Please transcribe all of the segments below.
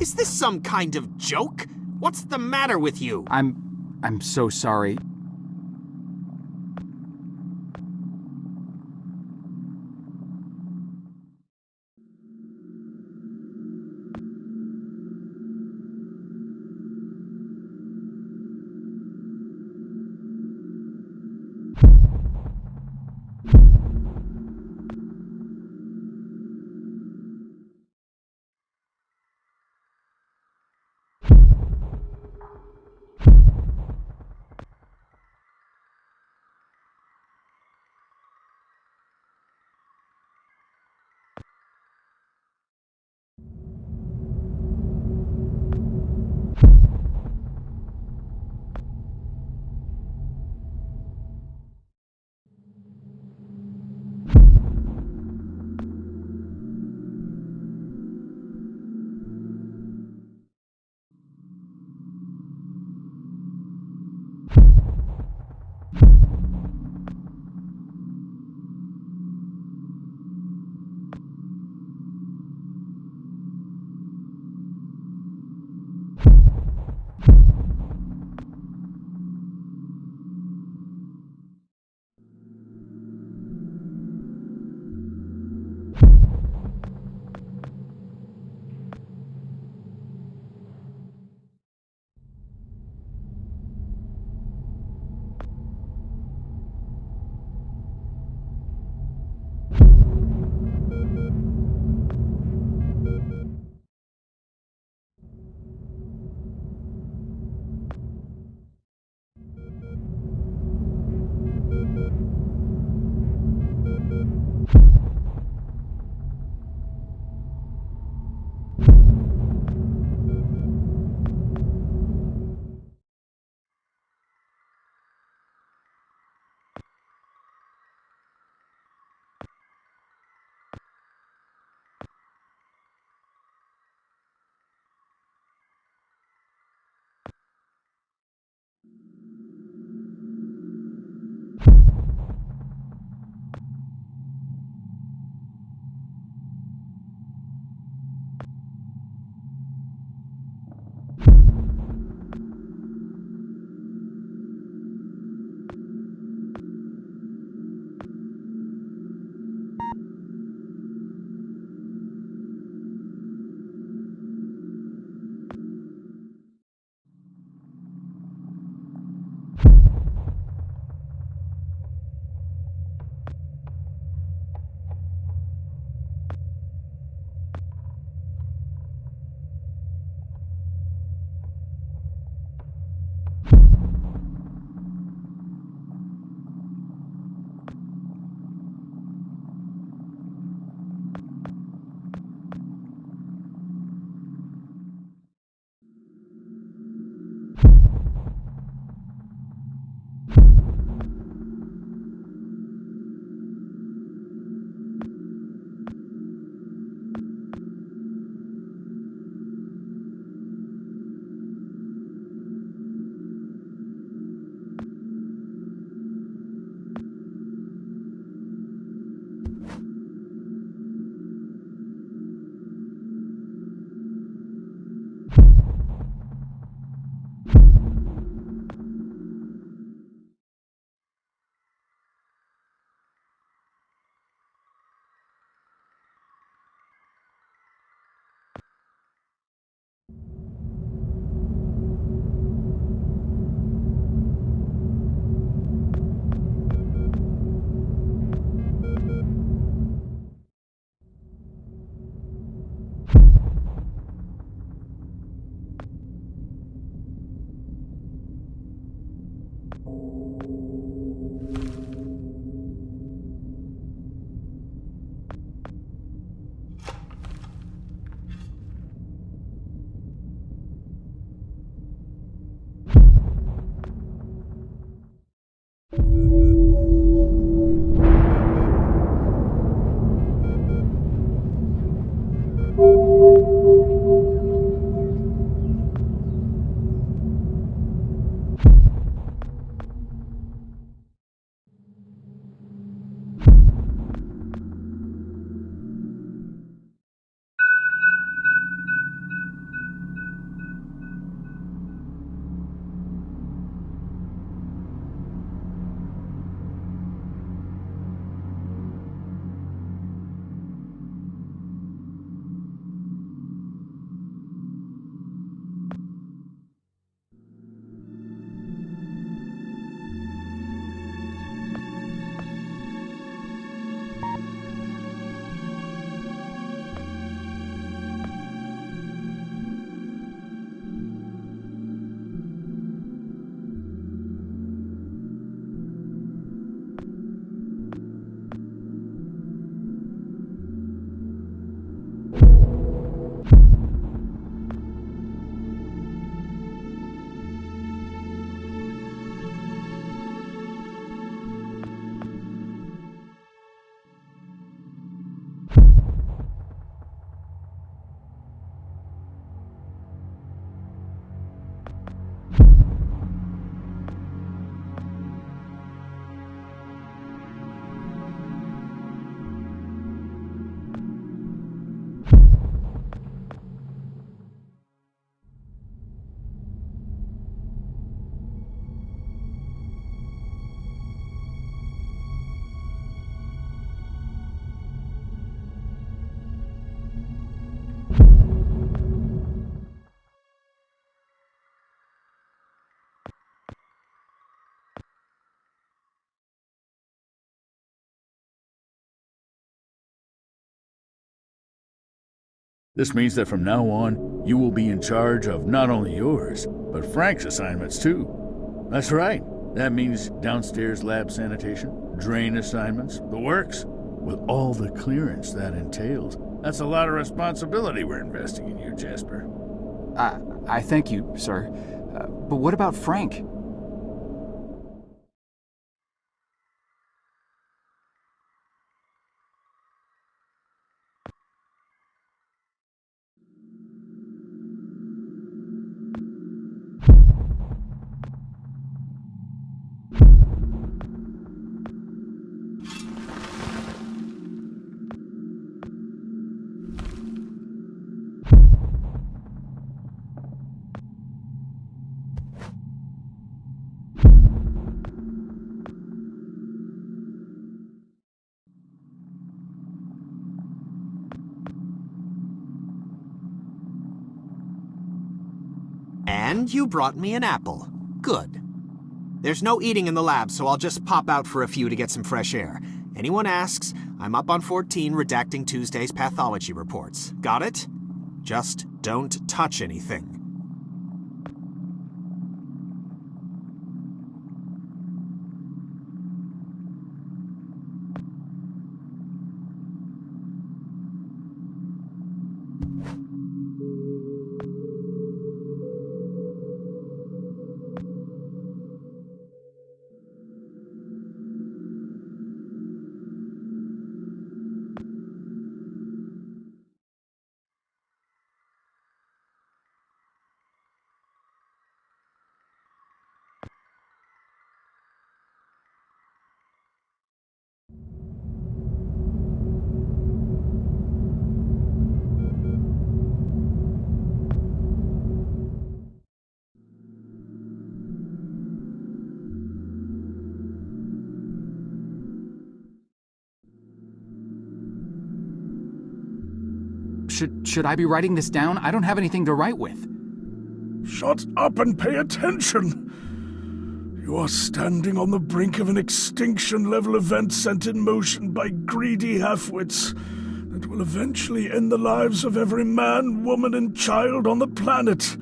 Is this some kind of joke? What's the matter with you? I'm so sorry. This means that from now on, you will be in charge of not only yours, but Frank's assignments too. That's right. That means downstairs lab sanitation, drain assignments, the works, with all the clearance that entails. That's a lot of responsibility we're investing in you, Jasper. I thank you, sir. But what about Frank? And you brought me an apple. Good. There's no eating in the lab, so I'll just pop out for a few to get some fresh air. Anyone asks, I'm up on 14 redacting Tuesday's pathology reports. Got it? Just don't touch anything. Should I be writing this down? I don't have anything to write with. Shut up and pay attention! You are standing on the brink of an extinction-level event sent in motion by greedy halfwits that will eventually end the lives of every man, woman, and child on the planet.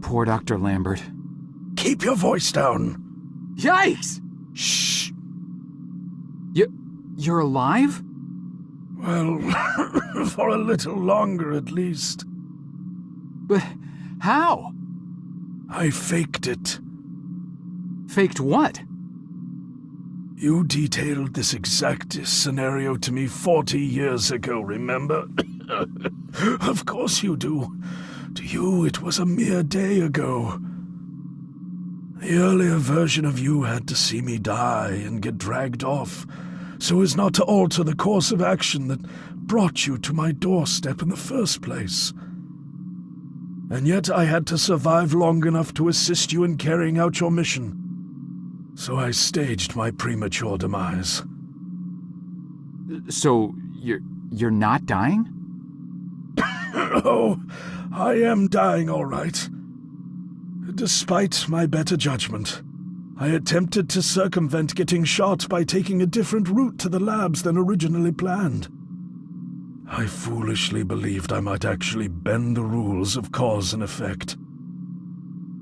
Poor Dr. Lambert. Keep your voice down. Yikes! Shh. You're alive? Well, for a little longer at least. But how? I faked it. Faked what? You detailed this exact scenario to me 40 years ago, remember? Of course you do. To you, it was a mere day ago. The earlier version of you had to see me die and get dragged off, so as not to alter the course of action that brought you to my doorstep in the first place. And yet I had to survive long enough to assist you in carrying out your mission. So I staged my premature demise. So, you're not dying? Oh, I am dying all right. Despite my better judgment, I attempted to circumvent getting shot by taking a different route to the labs than originally planned. I foolishly believed I might actually bend the rules of cause and effect.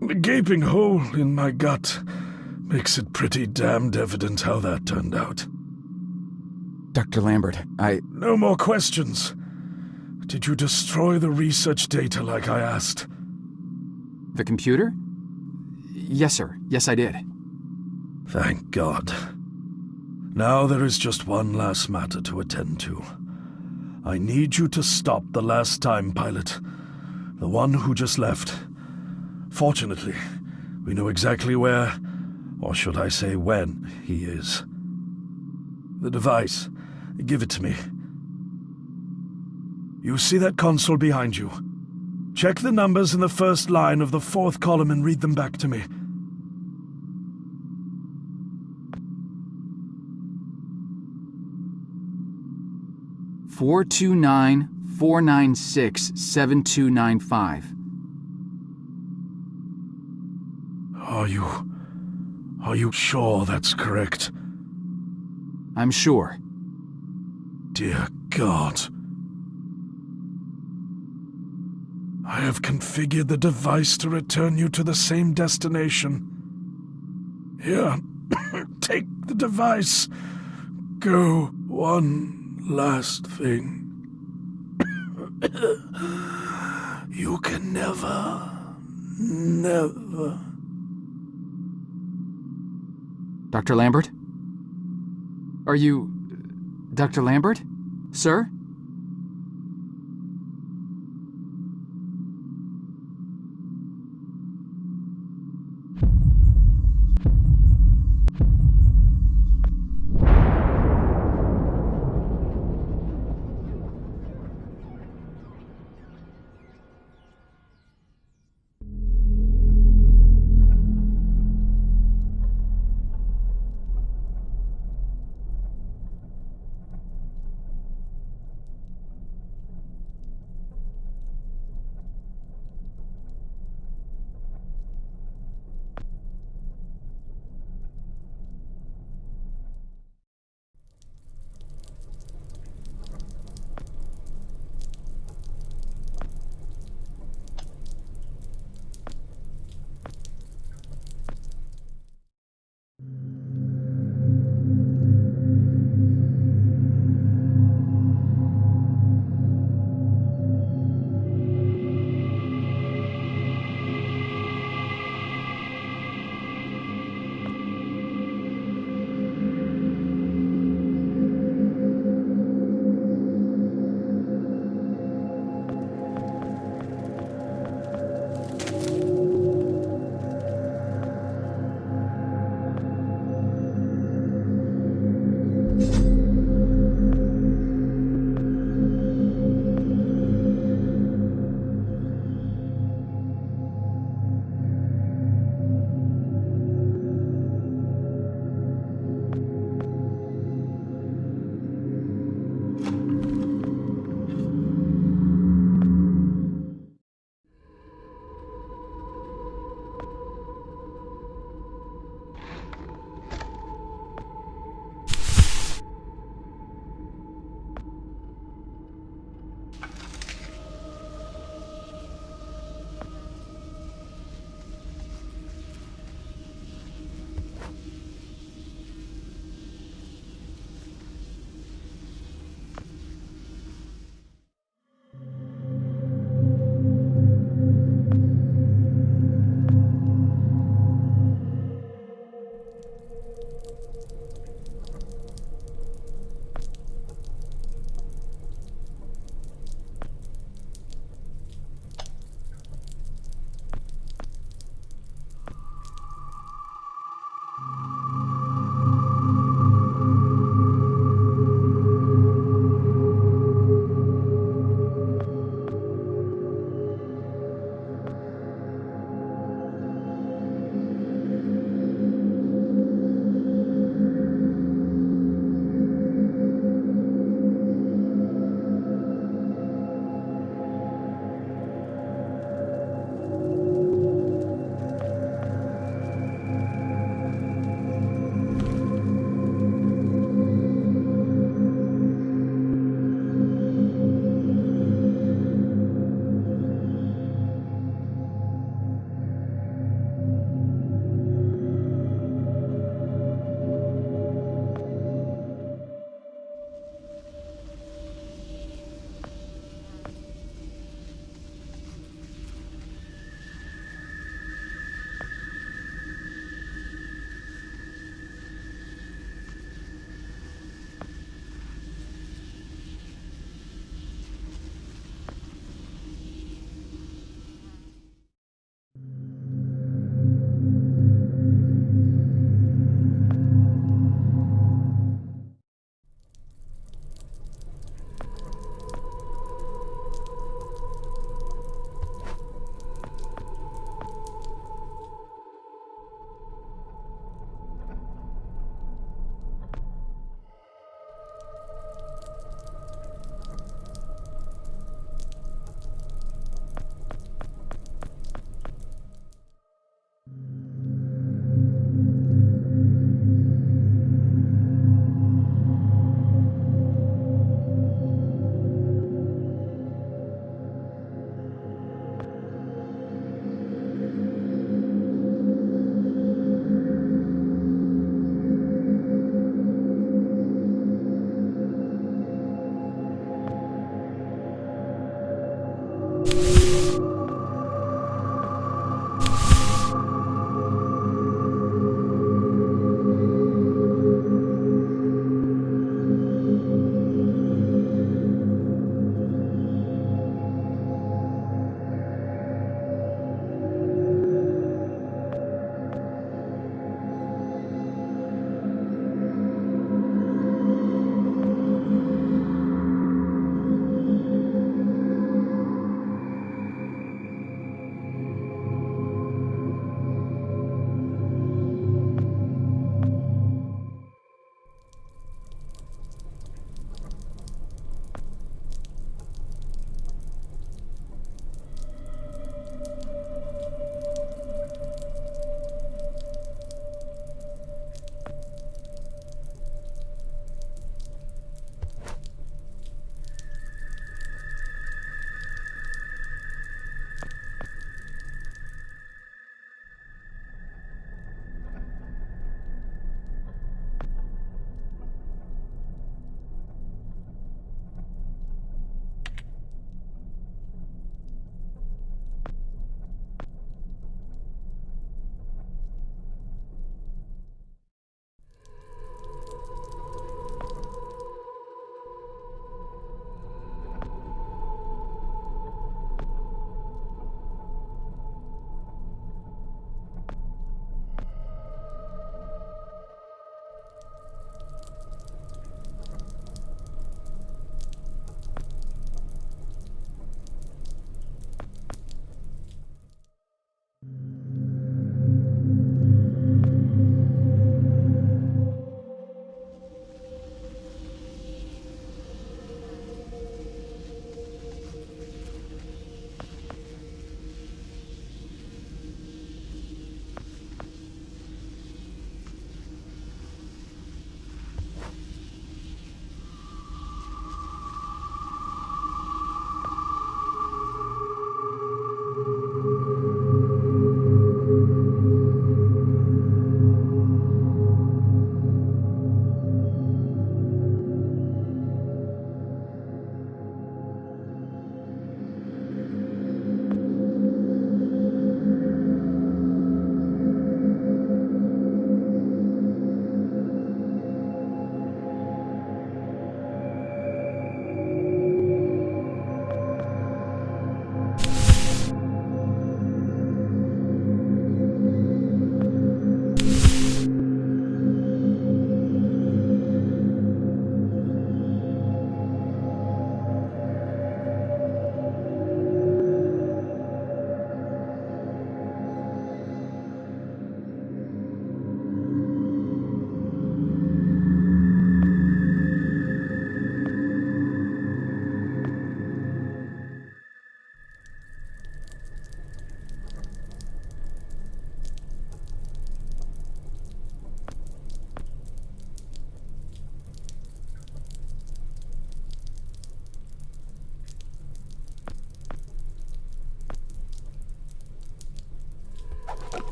The gaping hole in my gut makes it pretty damned evident how that turned out. Dr. Lambert, No more questions. Did you destroy the research data like I asked? The computer? Yes, sir. Yes, I did. Thank God. Now there is just one last matter to attend to. I need you to stop the last time pilot, the one who just left. Fortunately, we know exactly where, or should I say when, he is. The device. Give it to me. You see that console behind you? Check the numbers in the first line of the fourth column and read them back to me. $429-496-7295. Are you sure that's correct? I'm sure. Dear God. I have configured the device to return you to the same destination. Here, take the device. Go, one last thing. You can never... Dr. Lambert? Are you... Dr. Lambert? Sir?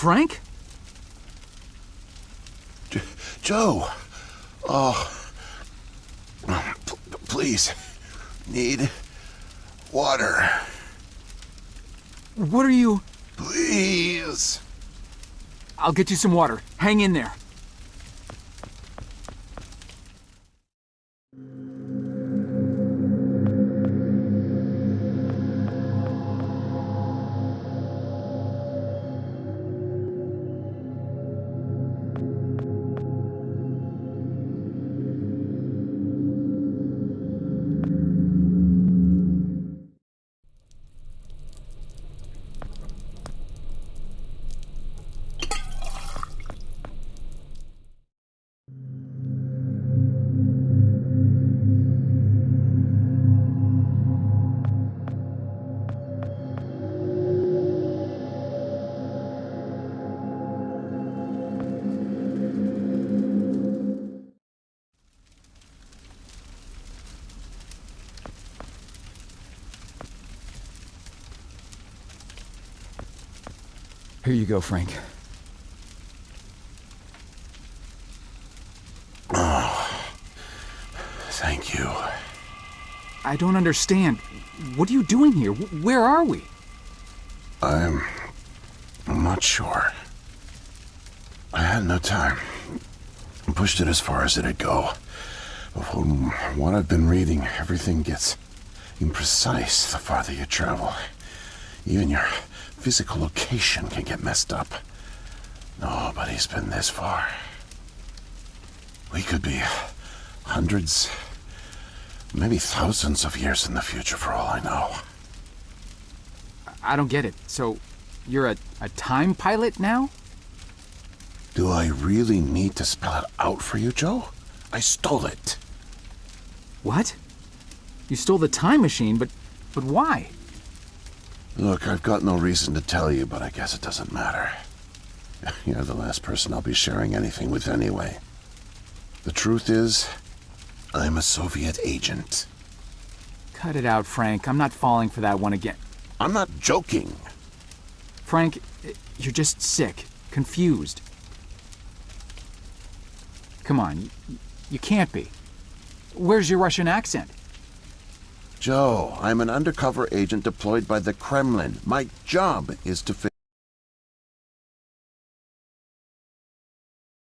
Frank? Joe! Oh. Please. Need water. What are you... Please. I'll get you some water. Hang in there. Here you go, Frank. Thank you. I don't understand. What are you doing here? Where are we? I'm not sure. I had no time. Pushed it as far as it'd go. But from what I've been reading, everything gets imprecise the farther you travel. Even your physical location can get messed up. Nobody's been this far. We could be hundreds, maybe thousands of years in the future for all I know. I don't get it. So, you're a time pilot now? Do I really need to spell it out for you, Joe? I stole it. What? You stole the time machine, but why? Look, I've got no reason to tell you, but I guess it doesn't matter. You're the last person I'll be sharing anything with anyway. The truth is, I'm a Soviet agent. Cut it out, Frank. I'm not falling for that one again. I'm not joking. Frank, you're just sick, confused. Come on, you can't be. Where's your Russian accent? Joe, I'm an undercover agent deployed by the Kremlin. My job is to fit...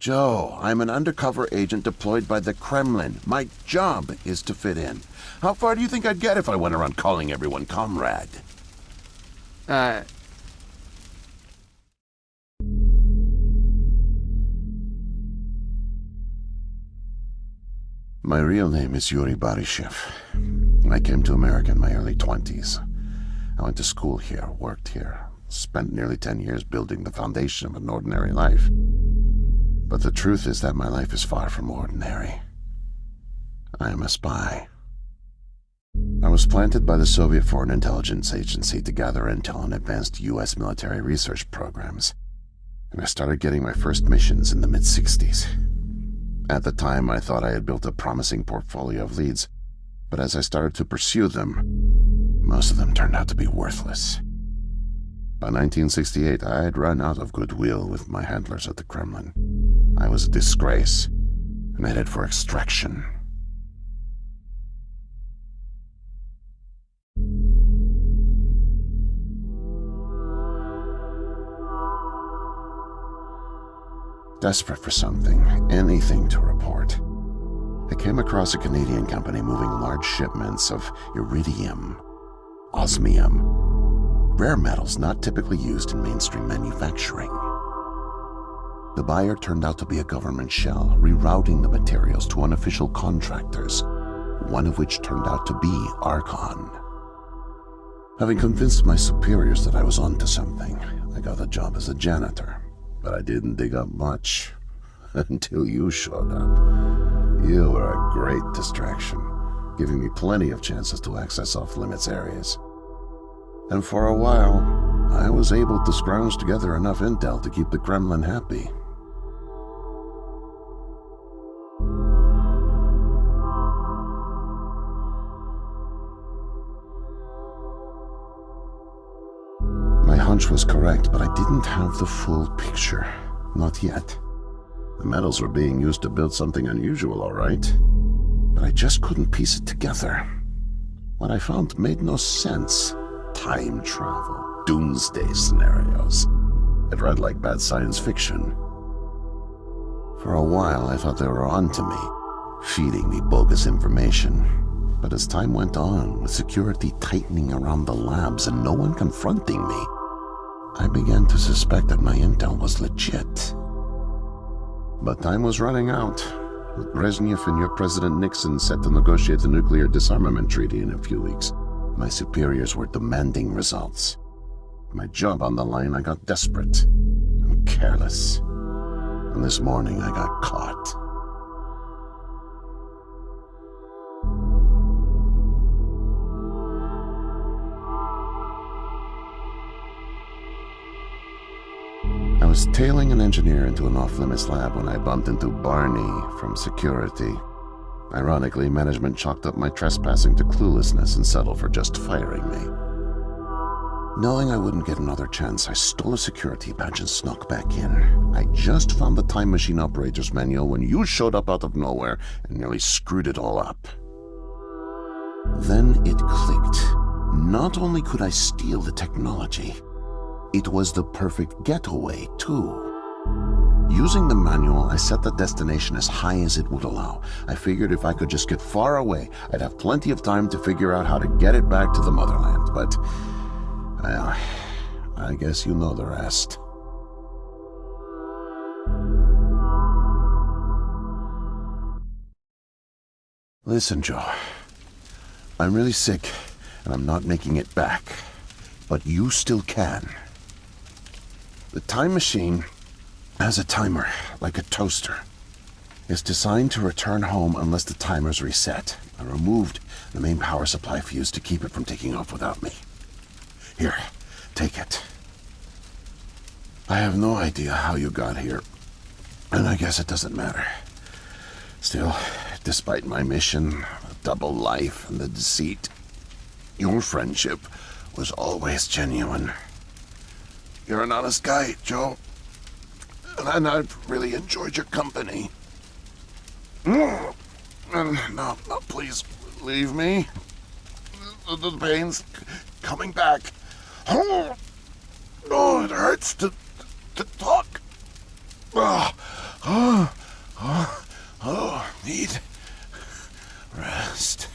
Joe, I'm an undercover agent deployed by the Kremlin. My job is to fit in. How far do you think I'd get if I went around calling everyone comrade? My real name is Yuri Barishev. I came to America in my early 20s. I went to school here, worked here, spent nearly 10 years building the foundation of an ordinary life. But the truth is that my life is far from ordinary. I am a spy. I was planted by the Soviet Foreign Intelligence Agency to gather intel on advanced U.S. military research programs, and I started getting my first missions in the mid-60s. At the time, I thought I had built a promising portfolio of leads, but as I started to pursue them, most of them turned out to be worthless. By 1968, I had run out of goodwill with my handlers at the Kremlin. I was a disgrace, and headed for extraction. Desperate for something, anything to report, I came across a Canadian company moving large shipments of iridium, osmium, rare metals not typically used in mainstream manufacturing. The buyer turned out to be a government shell, rerouting the materials to unofficial contractors, one of which turned out to be Archon. Having convinced my superiors that I was onto something, I got a job as a janitor. But I didn't dig up much until you showed up. You were a great distraction, giving me plenty of chances to access off-limits areas. And for a while, I was able to scrounge together enough intel to keep the Kremlin happy. hunch was correct, but I didn't have the full picture. Not yet. The metals were being used to build something unusual, all right. But I just couldn't piece it together. What I found made no sense. Time travel, doomsday scenarios. It read like bad science fiction. For a while, I thought they were onto me, feeding me bogus information. But as time went on, with security tightening around the labs and no one confronting me, I began to suspect that my intel was legit. But time was running out, with Brezhnev and your President Nixon set to negotiate the nuclear disarmament treaty in a few weeks. My superiors were demanding results. My job on the line, I got desperate and careless. And this morning I got caught. I was tailing an engineer into an off-limits lab when I bumped into Barney from security. Ironically, management chalked up my trespassing to cluelessness and settled for just firing me. Knowing I wouldn't get another chance, I stole a security badge and snuck back in. I just found the time machine operator's manual when you showed up out of nowhere and nearly screwed it all up. Then it clicked. Not only could I steal the technology, it was the perfect getaway, too. Using the manual, I set the destination as high as it would allow. I figured if I could just get far away, I'd have plenty of time to figure out how to get it back to the motherland. But, well, I guess you know the rest. Listen, Joe. I'm really sick, and I'm not making it back. But you still can. The time machine has a timer, like a toaster. It's designed to return home unless the timer's reset. I removed the main power supply fuse to keep it from taking off without me. Here, take it. I have no idea how you got here, and I guess it doesn't matter. Still, despite my mission, the double life, and the deceit, your friendship was always genuine. You're an honest guy, Joe. And I've really enjoyed your company. No, please, leave me. The pain's coming back. Oh, it hurts to talk. Need rest.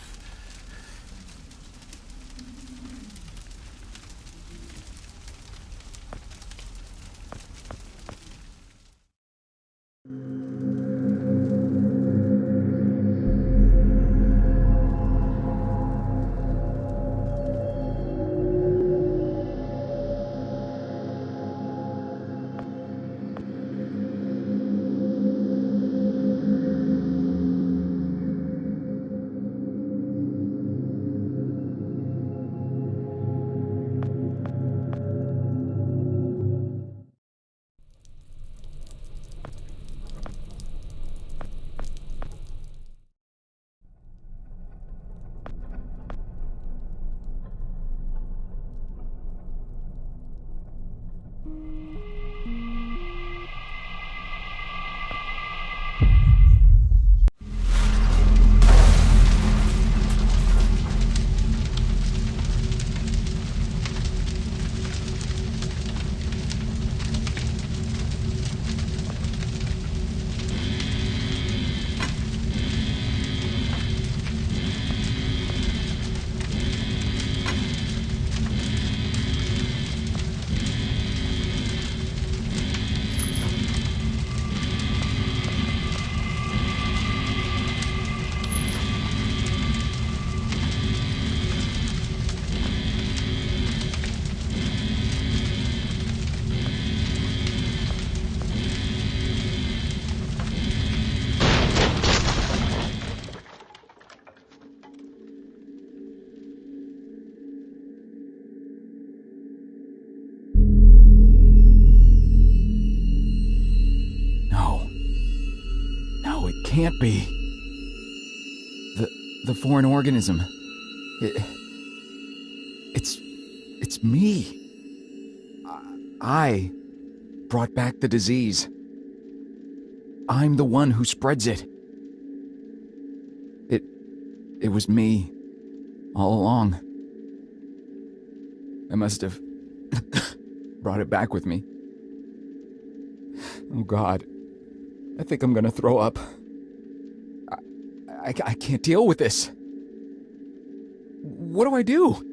Can't be. The foreign organism. It's me. I brought back the disease. I'm the one who spreads it. It was me all along. I must have brought it back with me. Oh God, I think I'm gonna throw up. I can't deal with this. What do I do?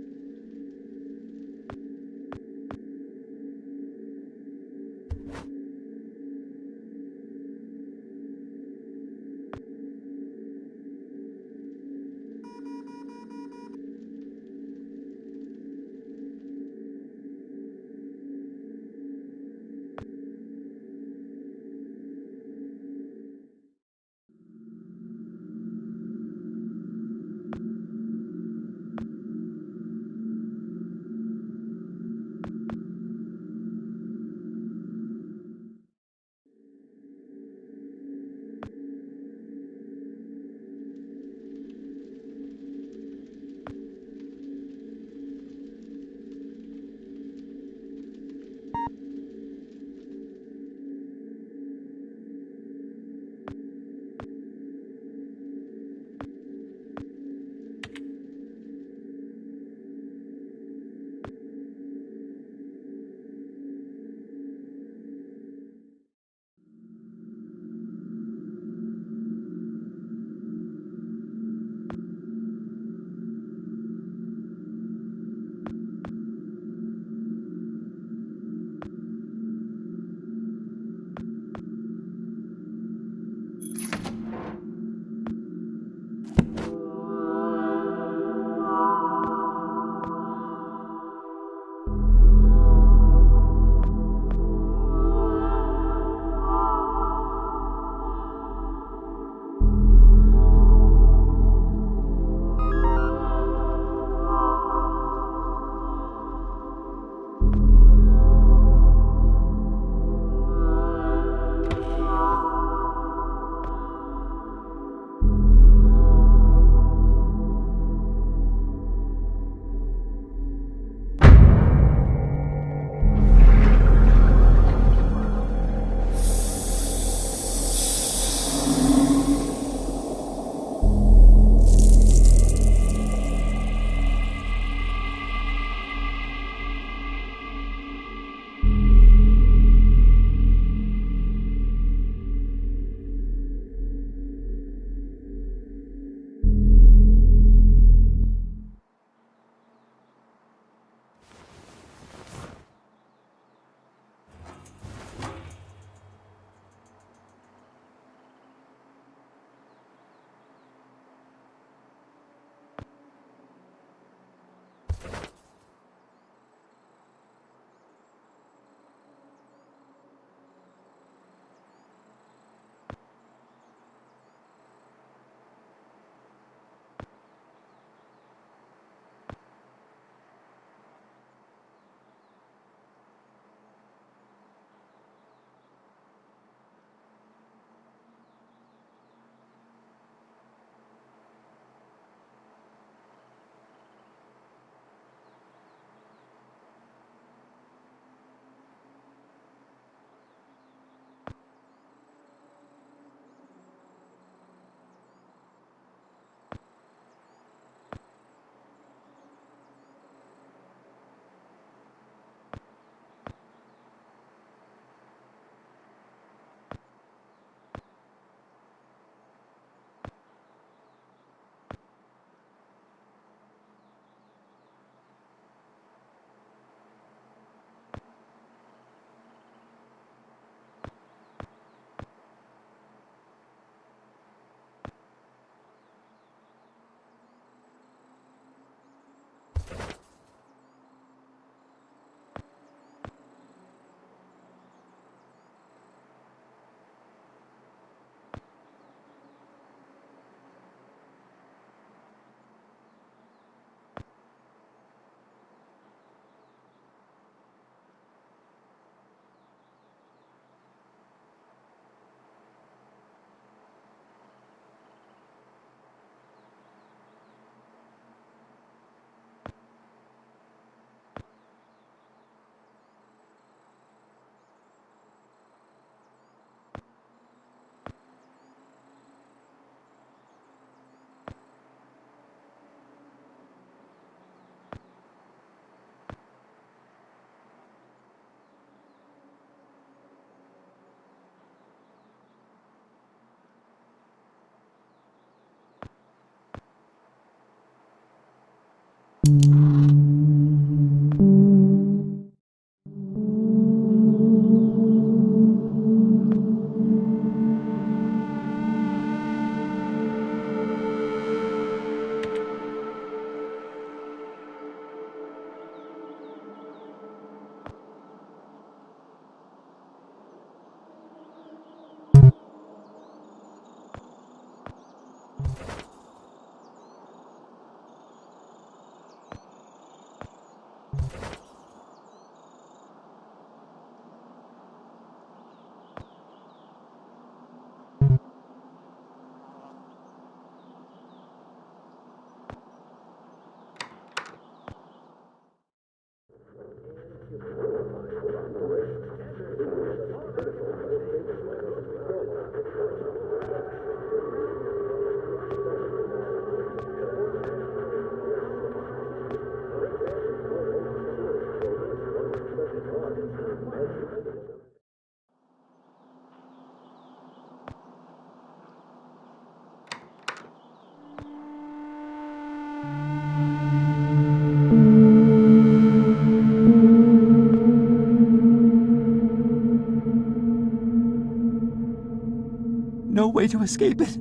way to escape it.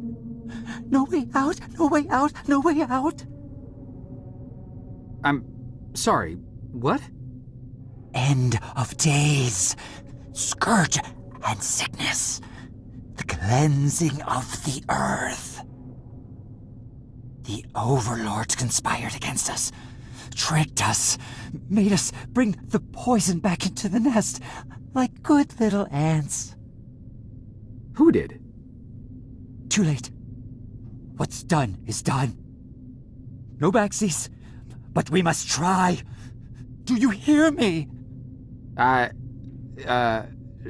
No way out, no way out, no way out. I'm sorry, what? End of days. Scourge and sickness. The cleansing of the earth. The overlords conspired against us. Tricked us. Made us bring the poison back into the nest. Like good little ants. Who did? Too late. What's done is done. No backsies, but we must try. Do you hear me?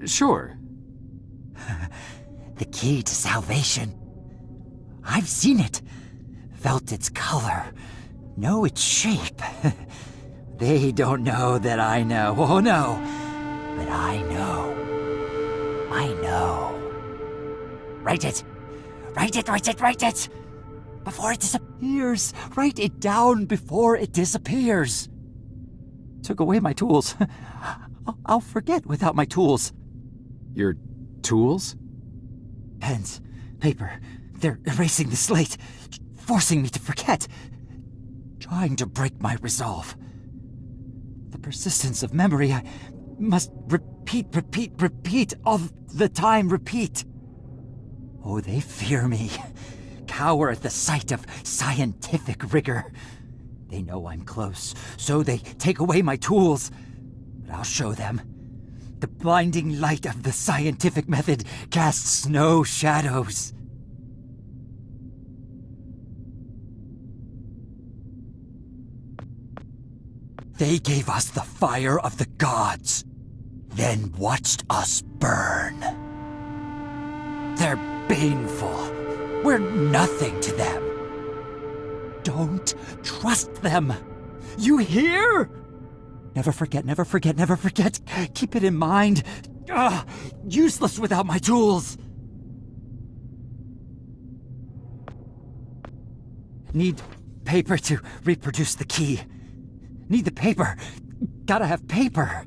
Sure. The key to salvation. I've seen it, felt its color, know its shape. They don't know that I know. Oh no, but I know. I know. Write it. Write it, write it, write it! Before it disappears. Write it down before it disappears. Took away my tools. I'll forget without my tools. Your tools? Pens, paper, they're erasing the slate, forcing me to forget, trying to break my resolve. The persistence of memory, I must repeat, all the time, repeat. Oh, they fear me, cower at the sight of scientific rigor. They know I'm close, so they take away my tools. But I'll show them. The blinding light of the scientific method casts no shadows. They gave us the fire of the gods, then watched us burn. They're baneful. We're nothing to them. Don't trust them. You hear? Never forget, never forget, never forget. Keep it in mind. Useless without my tools. Need paper to reproduce the key. Need the paper. Gotta have paper.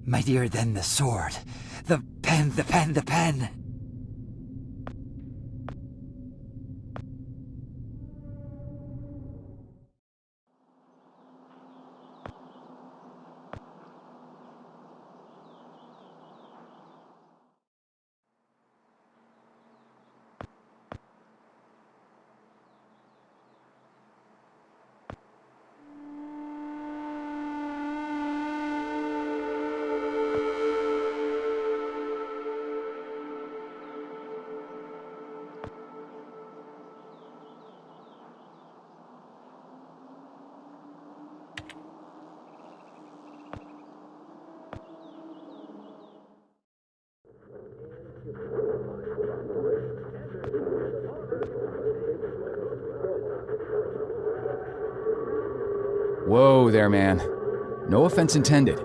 Mightier than the sword. The pen, the pen, the pen. Whoa there, man. No offense intended.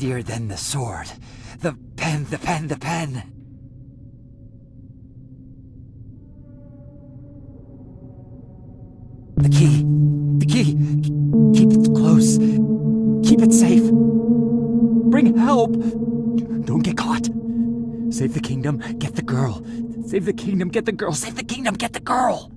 mightier than the sword. The pen, the pen, the pen. The key. The key. Keep it close. Keep it safe. Bring help. Don't get caught. Save the kingdom, get the girl. Save the kingdom, get the girl. Save the kingdom, get the girl.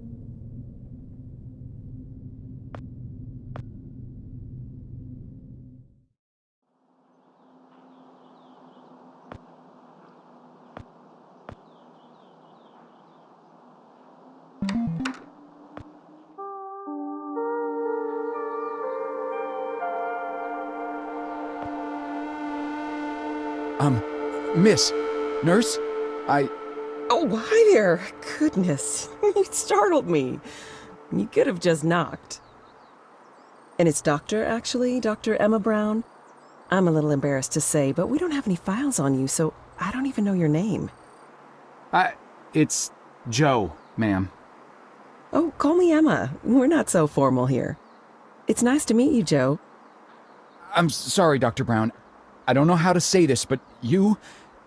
Miss, nurse, Oh, hi there. Goodness, you startled me. You could have just knocked. And it's Dr. Emma Brown? I'm a little embarrassed to say, but we don't have any files on you, so I don't even know your name. it's Joe, ma'am. Oh, call me Emma. We're not so formal here. It's nice to meet you, Joe. I'm sorry, Dr. Brown. I don't know how to say this, but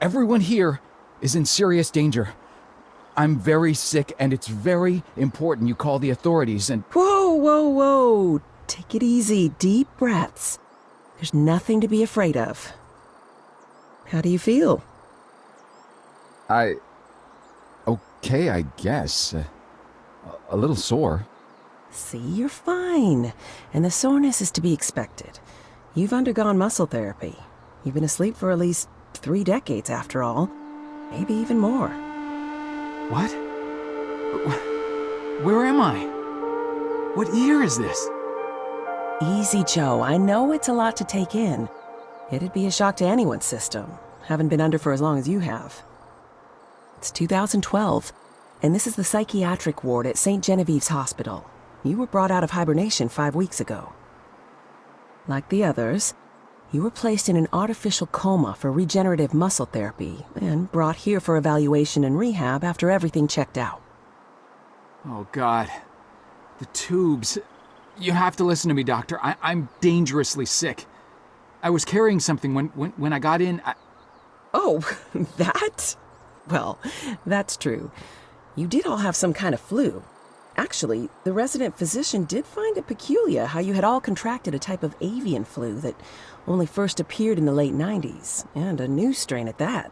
everyone here, is in serious danger. I'm very sick, and it's very important you call the authorities and... Whoa. Take it easy. Deep breaths. There's nothing to be afraid of. How do you feel? Okay, I guess. A little sore. See, you're fine. And the soreness is to be expected. You've undergone muscle therapy. You've been asleep for at least 3 decades, after all. Maybe even more. What? Where am I? What year is this? Easy, Joe. I know it's a lot to take in. It'd be a shock to anyone's system. Haven't been under for as long as you have. It's 2012, and this is the psychiatric ward at St. Genevieve's Hospital. You were brought out of hibernation 5 weeks ago. Like the others, you were placed in an artificial coma for regenerative muscle therapy and brought here for evaluation and rehab after everything checked out. Oh, God. The tubes. You have to listen to me, doctor. I'm dangerously sick. I was carrying something when I got in. Oh, that? Well, that's true. You did all have some kind of flu. Actually, the resident physician did find it peculiar how you had all contracted a type of avian flu that only first appeared in the late 90s, and a new strain at that.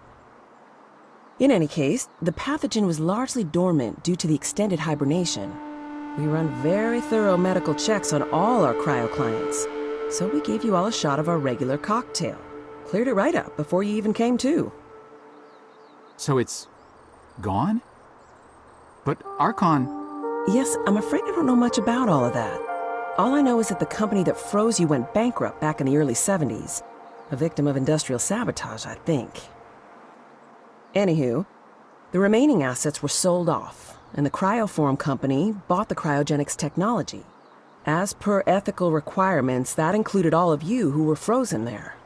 In any case, the pathogen was largely dormant due to the extended hibernation. We run very thorough medical checks on all our cryo clients, so we gave you all a shot of our regular cocktail. Cleared it right up before you even came to. So it's gone? But Archon... Yes, I'm afraid I don't know much about all of that. All I know is that the company that froze you went bankrupt back in the early 70s. A victim of industrial sabotage, I think. Anywho, the remaining assets were sold off, and the Cryoform company bought the cryogenics technology. As per ethical requirements, that included all of you who were frozen there.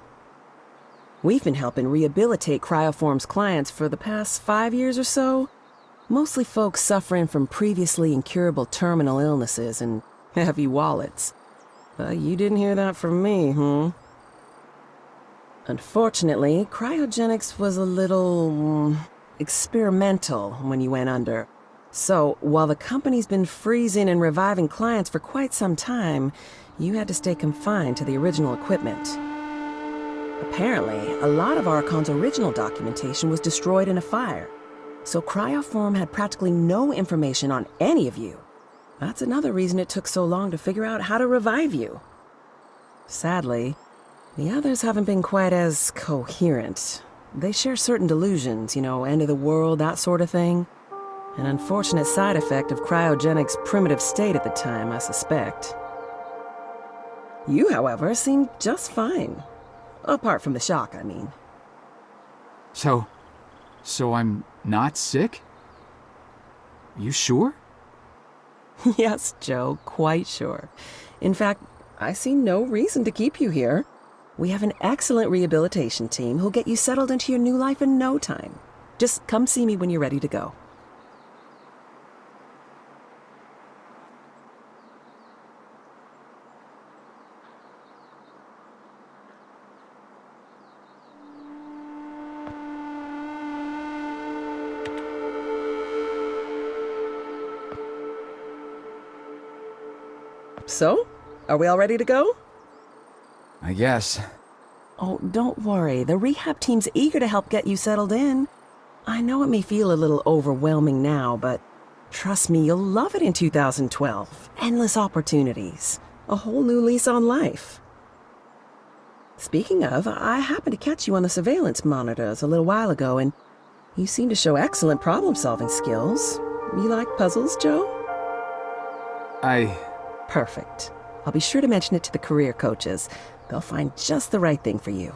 We've been helping rehabilitate Cryoform's clients for the past 5 years or so. Mostly folks suffering from previously incurable terminal illnesses and heavy wallets. But you didn't hear that from me, Unfortunately, cryogenics was a little... experimental when you went under. So, while the company's been freezing and reviving clients for quite some time, you had to stay confined to the original equipment. Apparently, a lot of Archon's original documentation was destroyed in a fire, so Cryoform had practically no information on any of you. That's another reason it took so long to figure out how to revive you. Sadly, the others haven't been quite as coherent. They share certain delusions, end of the world, that sort of thing. An unfortunate side effect of cryogenics' primitive state at the time, I suspect. You, however, seem just fine. Apart from the shock, I mean. So I'm not sick? You sure? Yes, Joe, quite sure. In fact, I see no reason to keep you here. We have an excellent rehabilitation team who'll get you settled into your new life in no time. Just come see me when you're ready to go. So, are we all ready to go? I guess. Oh, don't worry. The rehab team's eager to help get you settled in. I know it may feel a little overwhelming now, but trust me, you'll love it in 2012. Endless opportunities. A whole new lease on life. Speaking of, I happened to catch you on the surveillance monitors a little while ago, and you seem to show excellent problem-solving skills. You like puzzles, Joe? Perfect. I'll be sure to mention it to the career coaches. They'll find just the right thing for you.